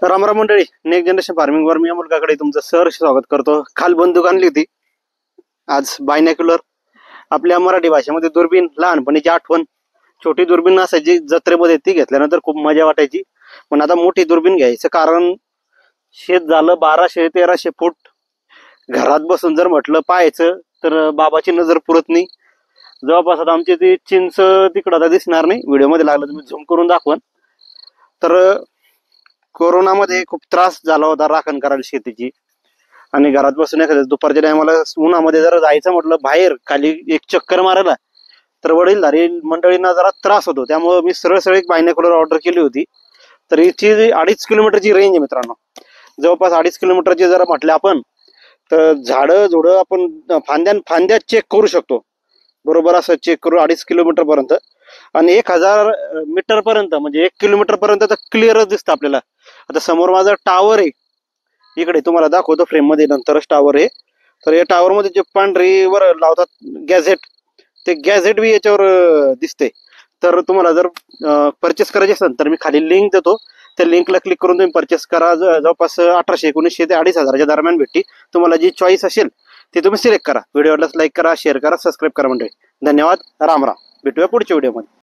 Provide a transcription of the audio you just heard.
रामराम मंडळी, next generation farming वर मी मुलगाकडे तुमचं सहर्ष स्वागत करतो. काल बंदूक आणली होती, आज बायनॅक्युलर. आपल्या मराठी भाषेमध्ये दुर्बीण, लहानपणीची आठवण. छोटी दुर्बीण असायची जत्रेमध्ये, ती घेतल्यानंतर खूप मजा वाटायची. पण आता मोठी दुर्बीण घ्यायचं कारण शेत झालं 1200-1300 फूट. घरात बसून जर म्हटलं पाहायचं तर बाबाची नजर पुरत नाही. जवळपास आता आमची ती चिंच तिकडं आता दिसणार नाही, व्हिडिओमध्ये लागलं तुम्ही झूम करून दाखवन. तर कोरोनामध्ये खूप त्रास झाला होता राखण करायला शेतीची. आणि घरात बसून एखाद्या दुपारच्या टायमाला उन्हामध्ये जर जायचं म्हटलं बाहेर खाली एक चक्कर मारायला, तर वडीलधारी मंडळींना जरा त्रास होतो. त्यामुळे मी सरळ सरळ एक बायनॅक्युलर ऑर्डर केली होती. तर हिची 2.5 किलोमीटरची रेंज आहे मित्रांनो. जवळपास 2.5 किलोमीटरची जर म्हटलं आपण, तर झाडं झुडं आपण फांद्या चेक करू शकतो. बरोबर असं चेक करू 2.5 किलोमीटर पर्यंत. आणि 1000 मीटर पर्यंत, म्हणजे 1 किलोमीटर पर्यंत तर क्लिअरच दिसतं आपल्याला. आता समोर माझा टावर आहे, इकडे तुम्हाला दाखवतो फ्रेम मध्ये नंतरच टावर आहे. तर या टावर मध्ये जे पांढरी वर लावतात गॅझेट, ते गॅझेट बी याच्यावर दिसते. तर तुम्हाला जर परचेस करायचे असेल तर मी खाली लिंक देतो, त्या लिंकला क्लिक करून तुम्ही परचेस करा. जवळपास 1800-1900 ते 2500 दरम्यान भेटते. तुम्हाला जी चॉईस असेल ती तुम्ही सिलेक्ट करा. व्हिडिओला लाईक करा, शेअर करा, सबस्क्राईब करा मंडळी. धन्यवाद. राम राम. भेटूया पुढच्या व्हिडिओमध्ये.